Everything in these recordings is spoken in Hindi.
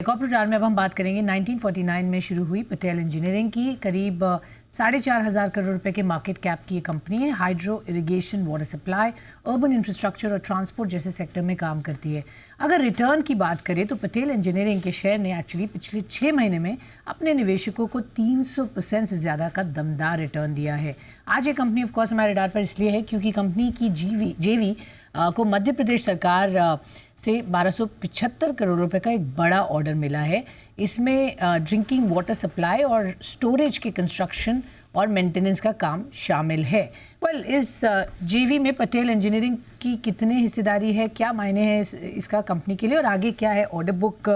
कॉर्पोरेट में अब हम बात करेंगे 1949 में शुरू हुई पटेल इंजीनियरिंग की। करीब 4,500 करोड़ रुपए के मार्केट कैप की ये कंपनी है। Hydro, irrigation, water supply, urban infrastructure और ट्रांसपोर्ट जैसे सेक्टर में काम करती है। अगर रिटर्न की बात करें तो पटेल इंजीनियरिंग के शेयर ने एक्चुअली पिछले 6 महीने में अपने निवेशकों को 300% से ज़्यादा का दमदार रिटर्न दिया है। आज ये कंपनी ऑफकोर्स हमारे रडार पर इसलिए है क्योंकि कंपनी की जेवी को मध्य प्रदेश सरकार से 1275 करोड़ रुपए का एक बड़ा ऑर्डर मिला है। इसमें ड्रिंकिंग वाटर सप्लाई और स्टोरेज के कंस्ट्रक्शन और मेंटेनेंस का काम शामिल है। इस जेवी में पटेल इंजीनियरिंग की कितनी हिस्सेदारी है, क्या मायने हैं इसका कंपनी के लिए और आगे क्या है ऑर्डर बुक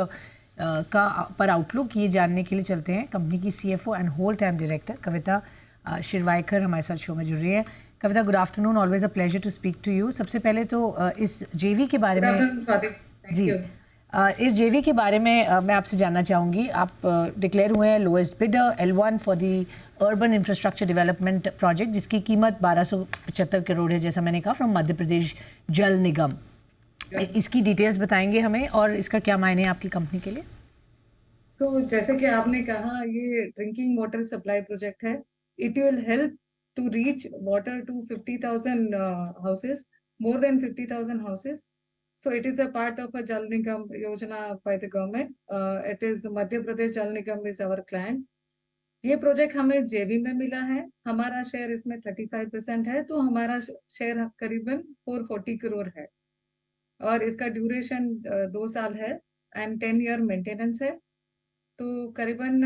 का पर आउटलुक, ये जानने के लिए चलते हैं कंपनी की CFO and whole time director Kavita Shirwaikar हमारे साथ शो में जुड़ रही है। Kavita, good afternoon, always a pleasure to speak to you. सबसे पहले तो इस जेवी के बारे में जी इस जेवी के बारे में मैं आपसे जानना चाहूँगी। आप डिक्लेयर हुए हैं lowest bidder L1 for the urban infrastructure development project, जिसकी कीमत 1275 करोड़ है, जैसा मैंने कहा, फ्रॉम मध्य प्रदेश जल निगम। इसकी डिटेल्स बताएंगे हमें और इसका क्या मायने है आपकी कंपनी के लिए? तो जैसे कि आपने कहा, ये ड्रिंकिंग वाटर सप्लाई प्रोजेक्ट है। It will help to reach water to 50,000 houses, more than 50,000 houses. So it is a part of a Jal Nigam Yojana by the government. It is Madhya Pradesh Jal Nigam is our client. ये प्रोजेक्ट हमें जेबी में मिला है। हमारा शेयर इसमें 35% है, तो हमारा शेयर करीबन 440 करोड़ है और इसका ड्यूरेशन 2 साल है एंड 10 ईयर मेंटेनेंस है। तो करीबन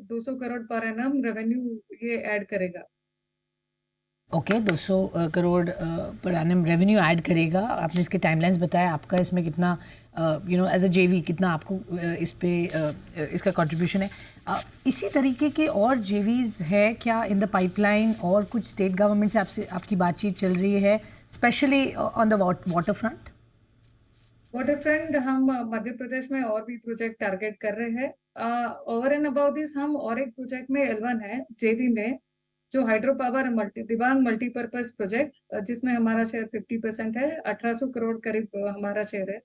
200 करोड़ पर एनम रेवेन्यू ये ऐड करेगा। Okay, 200 crore per annum revenue add करेगा। आपने इसके टाइमलाइंस बताया, आपका इसमें कितना एज अ जेवी कितना आपको इस पे इसका कंट्रीब्यूशन है। इसी तरीके के और जेवीज है क्या इन द पाइपलाइन, और कुछ स्टेट गवर्नमेंट से आपसे आपकी बातचीत चल रही है, specially on the water front? Water front हम मध्य प्रदेश में और भी प्रोजेक्ट टारगेट कर रहे हैं। ओवर एंड अबाउट दिस हम और एक प्रोजेक्ट में L1 है जेवी में, जो hydro power Dibang multipurpose project, जिसमें हमारा शेयर 50% है। 1800 करोड़ करीब हमारा शेयर है।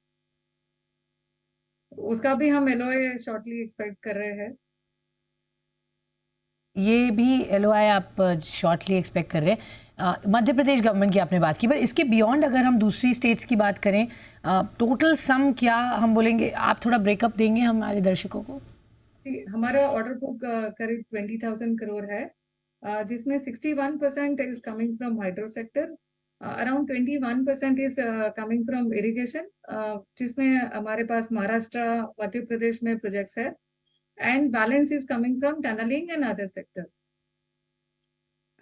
उसका भी हम LOA शॉर्टली एक्सपेक्ट कर रहे हैं। ये भी LOI आप शॉर्टली एक्सपेक्ट कर रहे हैं। मध्य प्रदेश गवर्नमेंट की आपने बात की, पर इसके बियॉन्ड अगर हम दूसरी स्टेट्स की बात करें, टोटल सम क्या हम बोलेंगे? आप थोड़ा ब्रेकअप देंगे हमारे दर्शकों को? हमारा ऑर्डर बुक करीब 20,000 करोड़ है, जिसमें 61% is coming from hydro sector, around 21% is coming from irrigation, जिसमें हमारे पास महाराष्ट्र, मध्य प्रदेश में प्रोजेक्ट्स है, and balance is coming from tunneling and other sector.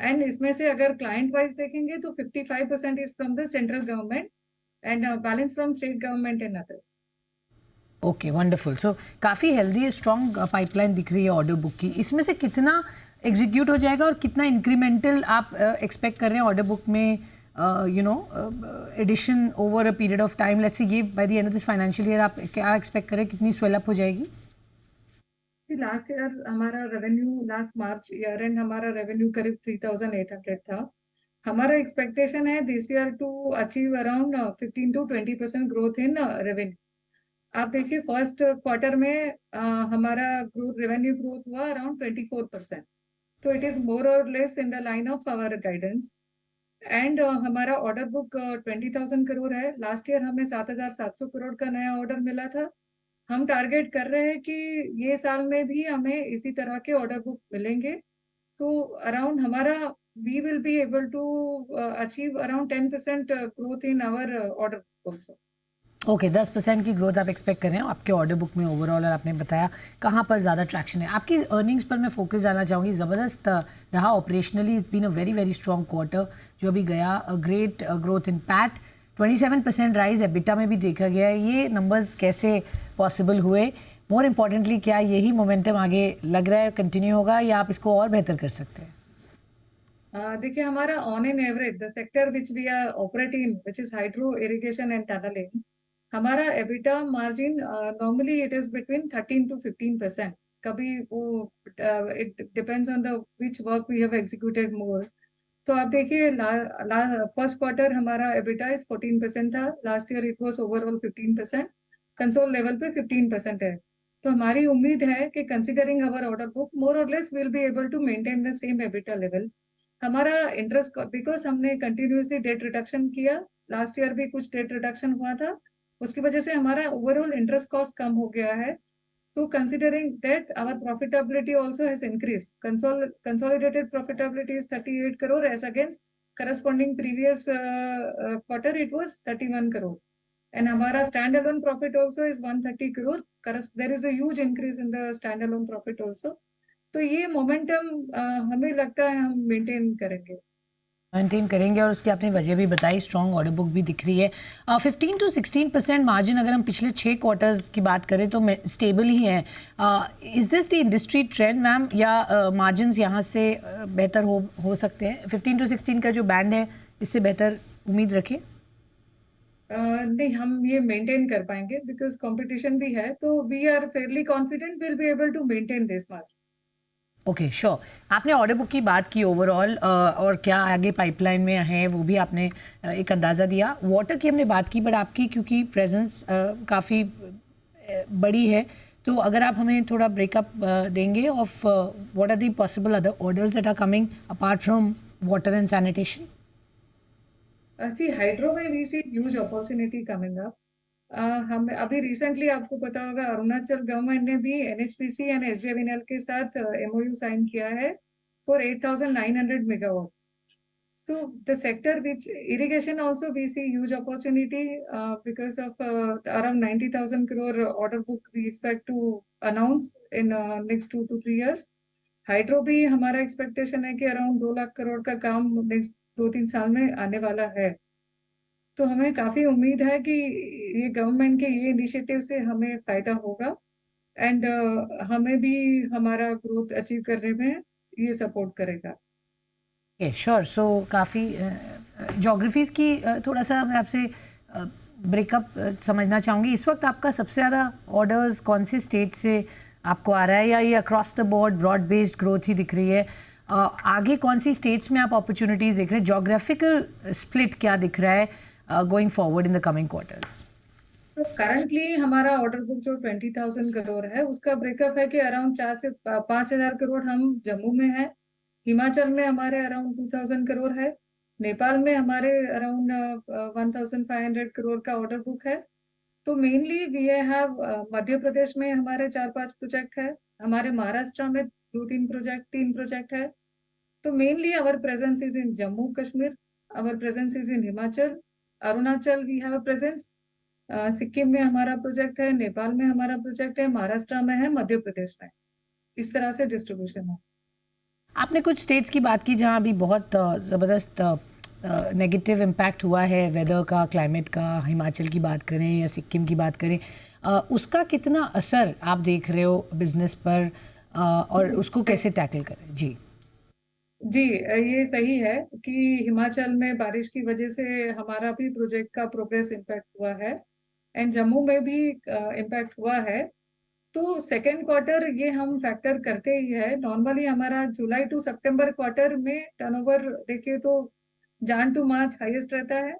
And इसमें से अगर क्लाइंट वाइज देखेंगे तो 55% is from the central government and balance from state government and others. Okay, wonderful. So काफ़ी हेल्दी स्ट्रॉन्ग पाइपलाइन दिख रही है ऑर्डर बुक की। इसमें से कितना एग्जीक्यूट हो जाएगा और कितना इंक्रीमेंटल आप एक्सपेक्ट कर रहे हैं ऑर्डर बुक में, addition over a period of time? Let's say ये by the end of this financial year आप क्या एक्सपेक्ट करें, कितनी स्वेल अप हो जाएगी? लास्ट ईयर हमारा revenue, last March year end हमारा रेवेन्यू करीब 3,800 था। हमारा एक्सपेक्टेशन है this year to achieve around 15 to 20% growth in revenue. आप देखिए फर्स्ट क्वार्टर में हमारा ग्रोथ, रेवेन्यू ग्रोथ हुआ अराउंड 24%। तो it is more or less in the line of our guidance. And हमारा ऑर्डर बुक 20,000 करोड़ है। लास्ट ईयर हमें 7,700 करोड़ का नया ऑर्डर मिला था। हम टारगेट कर रहे हैं कि ये साल में भी हमें इसी तरह के ऑर्डर बुक मिलेंगे। तो अराउंड हमारा we will be able to achieve around 10% growth in our order book also. Okay, 10% की ग्रोथ आप एक्सपेक्ट कर रहे हैं आपके ऑर्डर बुक में ओवरऑल, और आपने बताया कहाँ पर ज़्यादा ट्रैक्शन है। आपकी अर्निंग्स पर मैं फोकस डालना चाहूँगी। ज़बरदस्त रहा operationally, it's been a very very strong quarter जो अभी गया। Great growth in PAT, 27% rise EBITDA में भी देखा गया है। ये नंबर्स कैसे पॉसिबल हुए? मोर इम्पॉर्टेंटली, क्या यही मोमेंटम आगे लग रहा है कंटिन्यू होगा या आप इसको और बेहतर कर सकते हैं? देखिए हमारा on an average the sector which we are operating which is hydro irrigation and tunneling, हमारा EBITDA margin normally it is between 13 to 15%। कभी वो it depends on the which work we have executed more. तो आप देखिए फर्स्ट क्वार्टर हमारा एबिटा इज 14% था। Last year it was overall 15%। Consol level पे 15% है। तो हमारी उम्मीद है कि considering our order book more or less will be able to maintain the same EBITDA level. हमारा इंटरेस्ट बिकॉज हमने कंटिन्यूअसली डेट रिडक्शन किया, लास्ट ईयर भी कुछ डेट रिडक्शन हुआ था, उसकी वजह से हमारा ओवरऑल इंटरेस्ट कॉस्ट कम हो गया है। तो considering that our profitability also has increased, consolidated profitability is 38 crore as against corresponding previous quarter it was 31 crore, and हमारा standalone profit also is 130 crore. There is a huge increase in the standalone profit also. तो ये मोमेंटम हमें लगता है हम मेंटेन करेंगे। मेंटेन करेंगे और उसकी आपने वजह भी बताई, स्ट्रॉन्ग ऑर्डर बुक भी दिख रही है। 15 to 16% मार्जिन अगर हम पिछले 6 क्वार्टर्स की बात करें तो स्टेबल ही हैं। Is this the industry trend ma'am, या मार्जिन्स यहाँ से बेहतर हो सकते हैं? 15 to 16 का जो बैंड है इससे बेहतर उम्मीद रखें? नहीं, हम ये मेंटेन कर पाएंगे बिकॉज कंपटीशन भी है, तो we are fairly confident will be able to maintain this margin. Okay sure. आपने ऑर्डर बुक की बात की ओवरऑल, और क्या आगे पाइपलाइन में है वो भी आपने एक अंदाज़ा दिया। वाटर की हमने बात की, बट आपकी क्योंकि प्रेजेंस काफ़ी बड़ी है, तो अगर आप हमें थोड़ा ब्रेकअप देंगे of what are the possible other orders that are coming apart from water and sanitation? See hydro में we see huge opportunity coming up. हम अभी रिसेंटली आपको पता होगा अरुणाचल गवर्नमेंट ने भी एनएचपीसी एंड एसजेवीएनएल के साथ एमओयू साइन किया है for 8,900 megawatt. So the sector which irrigation also we see huge opportunity because of around 90,000 crore order book we expect to announce in next 2 to 3 years. Hydro भी हमारा एक्सपेक्टेशन है कि अराउंड 2 लाख करोड़ का काम नेक्स्ट 2-3 साल में आने वाला है। तो हमें काफी उम्मीद है कि ये गवर्नमेंट के ये इनिशिएटिव से हमें फायदा होगा, एंड हमें भी हमारा ग्रोथ अचीव करने में ये सपोर्ट करेगा। श्योर। सो काफ़ी जोग्राफीज़ की थोड़ा सा मैं आपसे ब्रेकअप समझना चाहूँगी। इस वक्त आपका सबसे ज़्यादा ऑर्डर्स कौन से स्टेट से आपको आ रहा है, या ये across the board broad based growth ही दिख रही है? आगे कौन सी स्टेट्स में आप अपॉर्चुनिटीज़ देख रहे हैं? जोग्राफिकल स्प्लिट क्या दिख रहा है going forward in the coming quarters? तो करंटली हमारा ऑर्डर बुक जो 20,000 करोड़ है उसका ब्रेकअप है कि अराउंड 4 से 5,000 करोड़ हम जम्मू में है, हिमाचल में हमारे अराउंड 2,000 करोड़ है, नेपाल में हमारे अराउंड 1,500 करोड़ का ऑर्डर बुक है। तो मेनली वी हैव मध्य प्रदेश में हमारे 4-5 प्रोजेक्ट है, हमारे महाराष्ट्र में 3 प्रोजेक्ट है। तो mainly our presence is in Jammu Kashmir, our presence is in Himachal, Arunachal we have presence, Sikkim में हमारा प्रोजेक्ट है, नेपाल में हमारा प्रोजेक्ट है, महाराष्ट्र में है, मध्य प्रदेश में। इस तरह से डिस्ट्रीब्यूशन है। आपने कुछ स्टेट्स की बात की जहाँ अभी बहुत ज़बरदस्त नेगेटिव इम्पैक्ट हुआ है वेदर का, क्लाइमेट का। हिमाचल की बात करें या सिक्किम की बात करें, उसका कितना असर आप देख रहे हो बिजनेस पर, और उसको कैसे टैकल करें? जी जी, ये सही है कि हिमाचल में बारिश की वजह से हमारा भी प्रोजेक्ट का प्रोग्रेस इम्पैक्ट हुआ है, एंड जम्मू में भी इम्पैक्ट हुआ है। तो सेकेंड क्वार्टर ये हम फैक्टर करते ही है। नॉर्मली हमारा जुलाई टू सितंबर क्वार्टर में टर्नओवर देखे तो जान टू मार्च हाईएस्ट रहता है,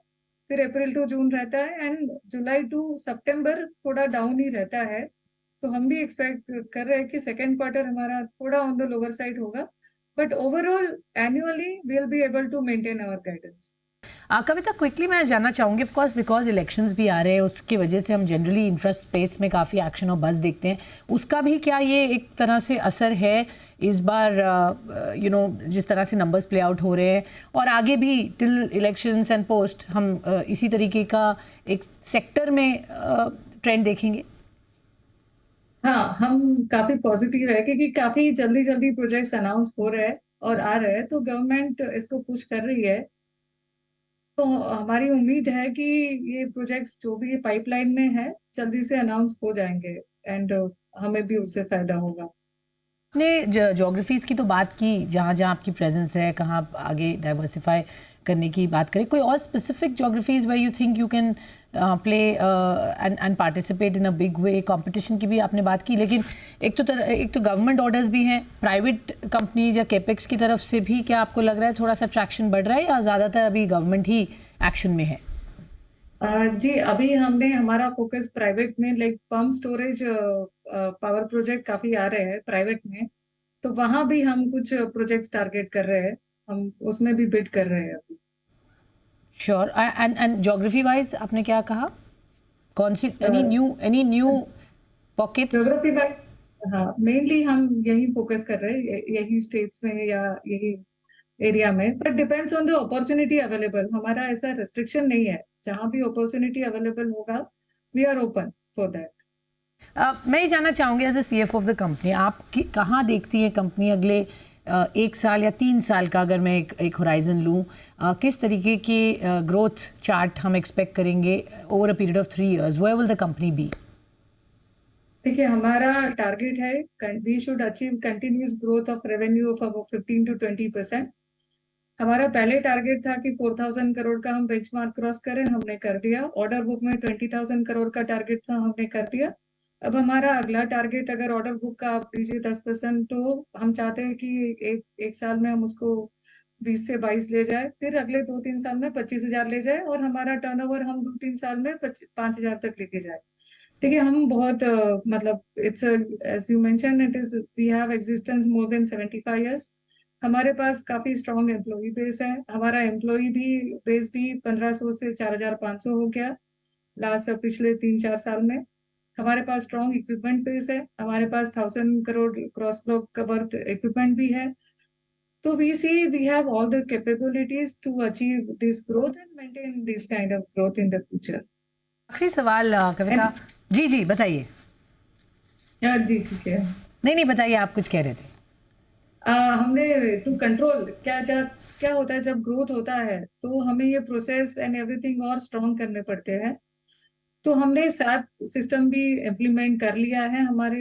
फिर अप्रैल टू जून रहता है, एंड जुलाई टू सितंबर थोड़ा डाउन ही रहता है। तो हम भी एक्सपेक्ट कर रहे हैं कि सेकेंड क्वार्टर हमारा थोड़ा ऑन द लोअर साइड होगा, but overall annually we will be able to maintain our guidance. Kavita, quickly मैं जानना चाहूँगी, ऑफ कोर्स बिकॉज इलेक्शंस भी आ रहे हैं, उसकी वजह से हम जनरली इंफ्रा स्पेस में काफ़ी एक्शन और बस देखते हैं, उसका भी क्या ये एक तरह से असर है इस बार, जिस तरह से नंबर्स प्ले आउट हो रहे हैं, और आगे भी टिल इलेक्शंस एंड पोस्ट हम इसी तरीके का एक सेक्टर में ट्रेंड देखेंगे? हाँ, हम काफी पॉजिटिव है क्योंकि काफी जल्दी जल्दी प्रोजेक्ट्स अनाउंस हो रहे हैं और आ रहे हैं, तो गवर्नमेंट इसको पुश कर रही है। तो हमारी उम्मीद है कि ये प्रोजेक्ट्स जो भी पाइपलाइन में है जल्दी से अनाउंस हो जाएंगे, एंड हमें भी उससे फायदा होगा। आपने जोग्राफीज़ की तो बात की, जहाँ जहाँ आपकी प्रेजेंस है, कहाँ आप आगे डाइवर्सिफाई करने की बात करें, कोई और specific geographies where you think you can play and participate in a big way? Competition की भी आपने बात की, लेकिन एक तो गवर्नमेंट ऑर्डर्स भी हैं, प्राइवेट कंपनीज या केपेक्स की तरफ से भी क्या आपको लग रहा है थोड़ा सा ट्रैक्शन बढ़ रहा है, या ज़्यादातर अभी गवर्नमेंट ही एक्शन में है? जी, अभी हमने हमारा फोकस प्राइवेट में like pump storage power project काफ़ी आ रहे हैं प्राइवेट में, तो वहाँ भी हम कुछ प्रोजेक्ट्स टारगेट कर रहे हैं। हम उसमें भी बिड कर रहे हैं अभी। श्योर। एंड ज्योग्राफी वाइज आपने क्या कहा? कौन सी uh, any new pockets? Geography wise हाँ, मेनली हम यही फोकस कर रहे हैं, यही स्टेट्स में या यही एरिया में, but depends on the opportunity available. हमारा ऐसा रिस्ट्रिक्शन नहीं है, जहाँ भी अपॉर्च्युनिटी अवेलेबल होगा, we are open for that. मैं ये जानना चाहूँगी as a CFO of the company, आप कहाँ देखती हैं कंपनी अगले 1 साल या 3 साल का, अगर मैं एक होराइजन लूँ, किस तरीके की ग्रोथ चार्ट हम एक्सपेक्ट करेंगे over a period of 3 years? Where will the company be? देखिए, हमारा टारगेट है we should achieve continuous growth of revenue of about 15 to 20%। हमारा पहले टारगेट था कि 4,000 करोड़ का हम बेंचमार्क क्रॉस करें, हमने कर दिया। ऑर्डर बुक में 20,000 करोड़ का टारगेट था, हमने कर दिया। अब हमारा अगला टारगेट, अगर ऑर्डर बुक का आप दीजिए 10%, तो हम चाहते हैं कि एक साल में हम उसको 20 से 22 ले जाए, फिर अगले 2-3 साल में 25,000 ले जाए और हमारा टर्नओवर हम 2-3 साल में 5,000 तक लेके जाए। देखिए, हम बहुत मतलब it's as you mention it is we have existence more than 75 years. हमारे पास काफी स्ट्रॉन्ग एम्प्लॉय बेस है। हमारा एम्प्लॉय भी बेस भी 1,500 से 4,500 हो गया लास्ट पिछले 3-4 साल में। हमारे पास स्ट्रॉन्ग इक्विपमेंट बेस है। हमारे पास 1,000 करोड़ क्रॉस ब्लॉक का बर्थ इक्विपमेंट भी है। तो we see we have all the capabilities to achieve this growth and maintain this kind of growth in the future. आखिरी सवाल कविता। एंड जी जी बताइए। जी ठीक है। नहीं नहीं, बताइए, आप कुछ कह रहे थे। हमने टू कंट्रोल क्या होता है जब ग्रोथ होता है, तो हमें ये प्रोसेस एंड एवरीथिंग और स्ट्रॉन्ग करने पड़ते हैं। तो हमने SAP सिस्टम भी इम्प्लीमेंट कर लिया है हमारे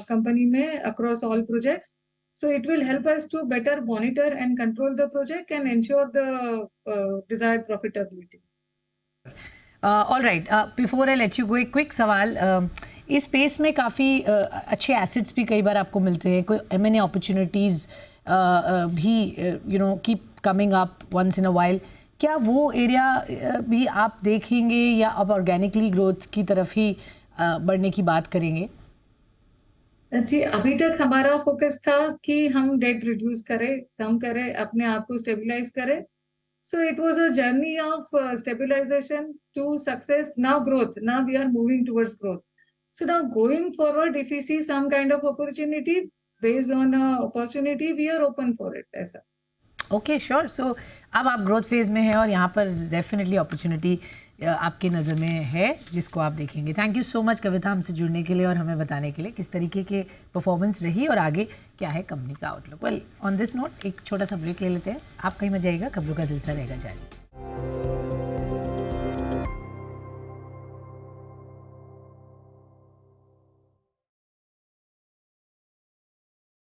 कंपनी में across all projects. So it will help us to better monitor and control the project and ensure the desired profitability. All right, before I let you go, एक क्विक सवाल। इस स्पेस में काफ़ी अच्छे एसेट्स भी कई बार आपको मिलते हैं, कोई M&A अपॉर्चुनिटीज़ भी keep coming up once in a while. क्या वो एरिया भी आप देखेंगे या अब ऑर्गेनिकली ग्रोथ की तरफ ही बढ़ने की बात करेंगे? जी, अभी तक हमारा फोकस था कि हम डेट रिड्यूस करें, कम करें, अपने आप को स्टेबलाइज करें। So it was a journey of stabilization to success. Now growth. Now we are moving towards growth. So now going forward, if we see some kind of opportunity based on opportunity, we are open for it. ऐसा। Okay sure. सो अब आप ग्रोथ फेज में हैं और यहाँ पर डेफिनेटली अपॉर्चुनिटी आपकी नज़र में है जिसको आप देखेंगे। थैंक यू सो मच कविता, हमसे जुड़ने के लिए और हमें बताने के लिए किस तरीके के परफॉर्मेंस रही और आगे क्या है कंपनी का outlook. Well, on this note एक छोटा सा ब्रेक ले लेते हैं। आप कहीं मत जाइएगा, खबरों का सिलसिला रहेगा जारी।